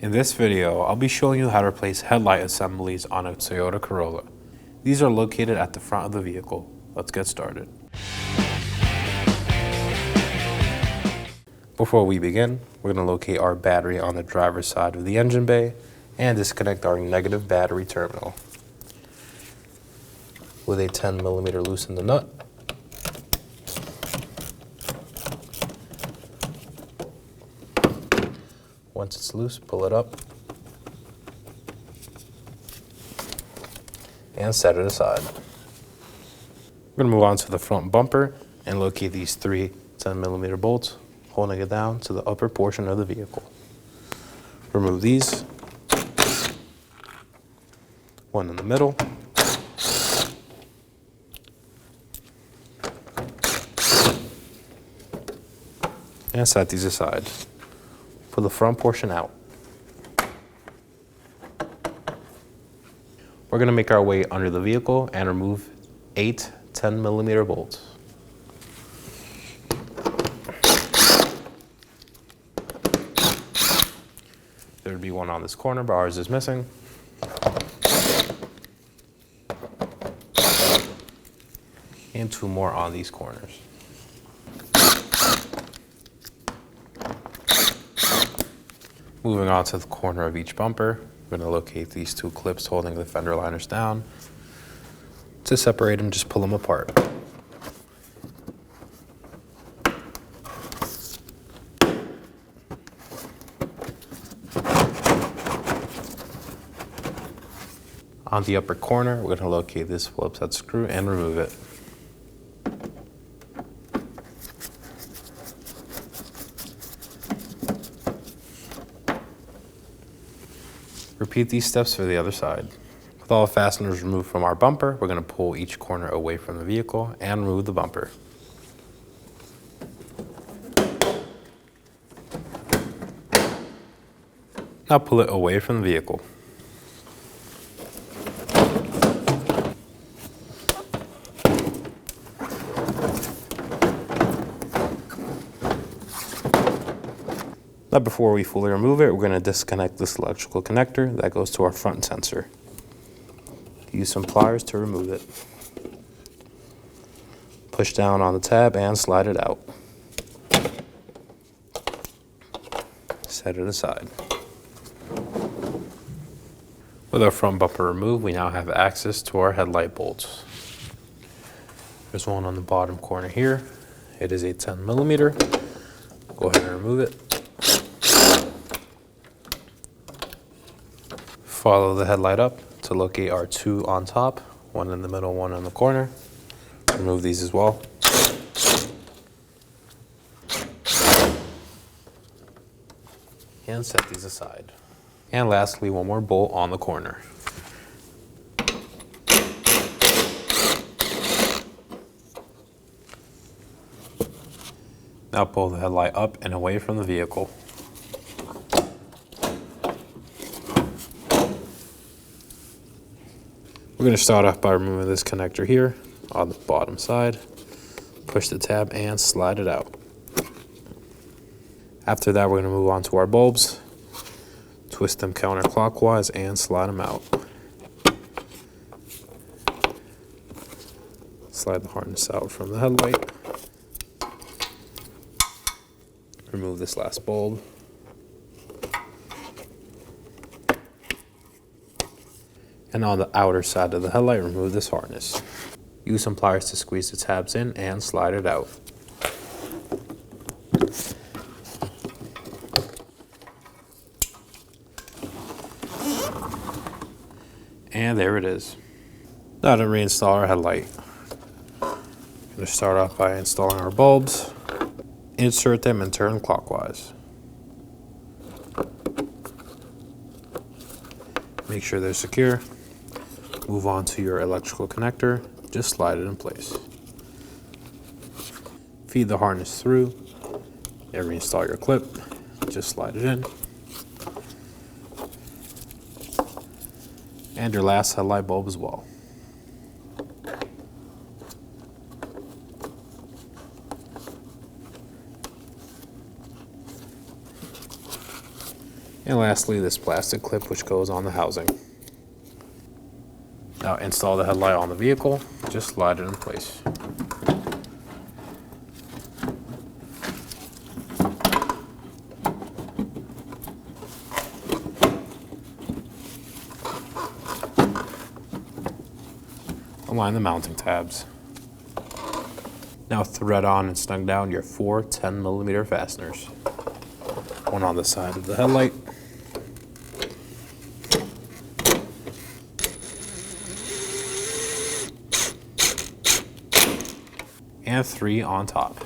In this video, I'll be showing you how to replace headlight assemblies on a Toyota Corolla. These are located at the front of the vehicle. Let's get started. Before we begin, we're going to locate our battery on the driver's side of the engine bay and disconnect our negative battery terminal. With a 10mm loosen the nut. Once it's loose, pull it up and set it aside. We're going to move on to the front bumper and locate these three 10mm bolts, holding it down to the upper portion of the vehicle. Remove these, one in the middle, and set these aside. Pull the front portion out. We're going to make our way under the vehicle and remove 8 10mm bolts. There would be one on this corner, but ours is missing. And 2 more on these corners. Moving on to the corner of each bumper, we're going to locate these 2 clips holding the fender liners down. To separate them, just pull them apart. On the upper corner, we're going to locate this Phillips head screw and remove it. Repeat these steps for the other side. With all the fasteners removed from our bumper, we're going to pull each corner away from the vehicle and remove the bumper. Now pull it away from the vehicle. Now before we fully remove it, we're going to disconnect this electrical connector that goes to our front sensor. Use some pliers to remove it. Push down on the tab and slide it out. Set it aside. With our front bumper removed, we now have access to our headlight bolts. There's one on the bottom corner here. It is a 10mm. Go ahead and remove it. Follow the headlight up to locate our 2 on top, one in the middle, one in the corner. Remove these as well. And set these aside. And lastly, one more bolt on the corner. Now pull the headlight up and away from the vehicle. We're going to start off by removing this connector here on the bottom side. Push the tab and slide it out. After that, we're going to move on to our bulbs. Twist them counterclockwise and slide them out. Slide the harness out from the headlight. Remove this last bulb. And on the outer side of the headlight, remove this harness. Use some pliers to squeeze the tabs in and slide it out. And there it is. Now to reinstall our headlight. I'm going to start off by installing our bulbs. Insert them and turn clockwise. Make sure they're secure. Move on to your electrical connector, just slide it in place. Feed the harness through and reinstall your clip, just slide it in. And your last headlight bulb as well. And lastly, this plastic clip which goes on the housing. Now install the headlight on the vehicle, just slide it in place. Align the mounting tabs. Now thread on and snug down your 4 10mm fasteners. One on the side of the headlight. And 3 on top.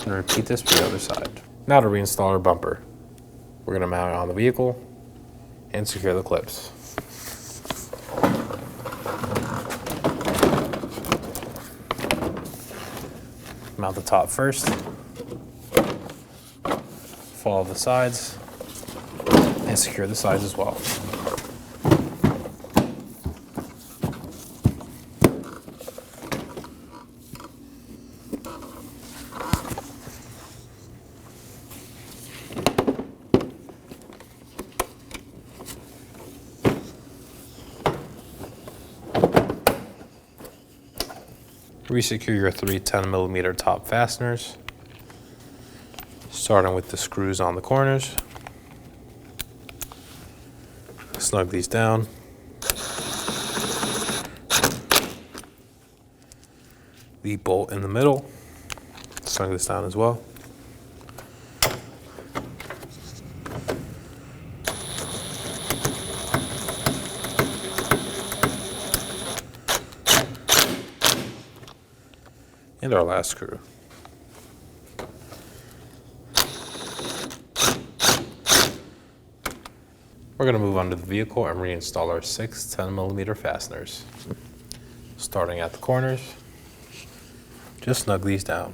And repeat this for the other side. Now to reinstall our bumper. We're going to mount it on the vehicle and secure the clips. Mount the top first. Follow the sides and secure the sides as well. Resecure your 3 10mm top fasteners, starting with the screws on the corners. Snug these down. The bolt in the middle, snug this down as well. And our last screw. We're going to move under the vehicle and reinstall our 6 10mm fasteners. Starting at the corners, just snug these down.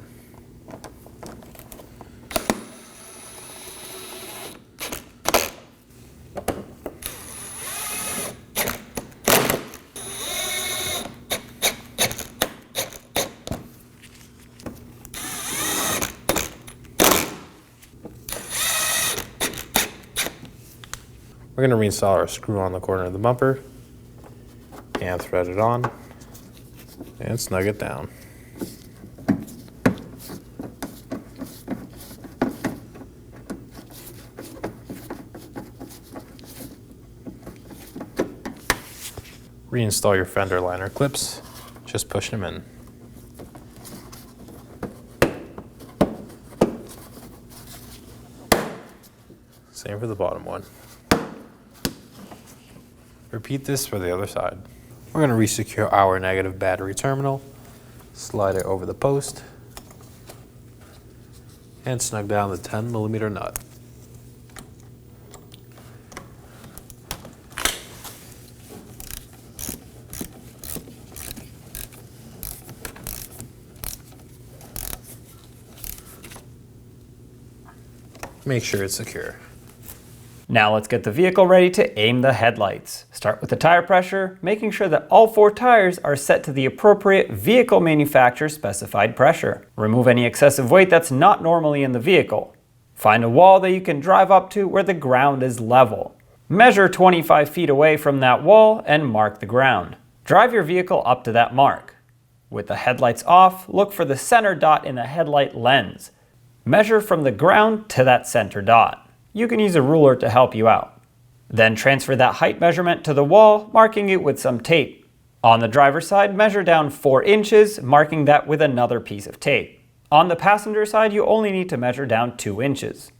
We're going to reinstall our screw on the corner of the bumper and thread it on and snug it down. Reinstall your fender liner clips, just push them in. Same for the bottom one. Repeat this for the other side. We're going to resecure our negative battery terminal, slide it over the post, and snug down the 10mm nut. Make sure it's secure. Now let's get the vehicle ready to aim the headlights. Start with the tire pressure, making sure that all 4 tires are set to the appropriate vehicle manufacturer specified pressure. Remove any excessive weight that's not normally in the vehicle. Find a wall that you can drive up to where the ground is level. Measure 25 feet away from that wall and mark the ground. Drive your vehicle up to that mark. With the headlights off, look for the center dot in the headlight lens. Measure from the ground to that center dot. You can use a ruler to help you out. Then transfer that height measurement to the wall, marking it with some tape. On the driver's side, measure down 4 inches, marking that with another piece of tape. On the passenger side, you only need to measure down 2 inches.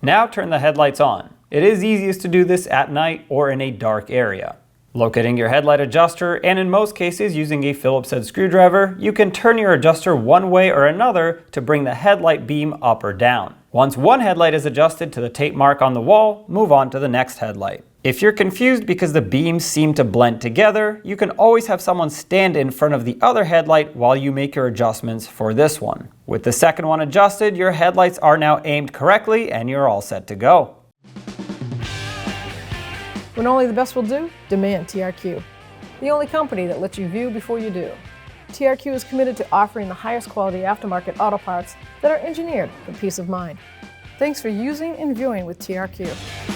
Now turn the headlights on. It is easiest to do this at night or in a dark area. Locating your headlight adjuster, and in most cases using a Phillips head screwdriver, you can turn your adjuster one way or another to bring the headlight beam up or down. Once one headlight is adjusted to the tape mark on the wall, move on to the next headlight. If you're confused because the beams seem to blend together, you can always have someone stand in front of the other headlight while you make your adjustments for this one. With the second one adjusted, your headlights are now aimed correctly and you're all set to go. When only the best will do, demand TRQ. the only company that lets you view before you do. TRQ is committed to offering the highest quality aftermarket auto parts that are engineered for peace of mind. Thanks for using and viewing with TRQ.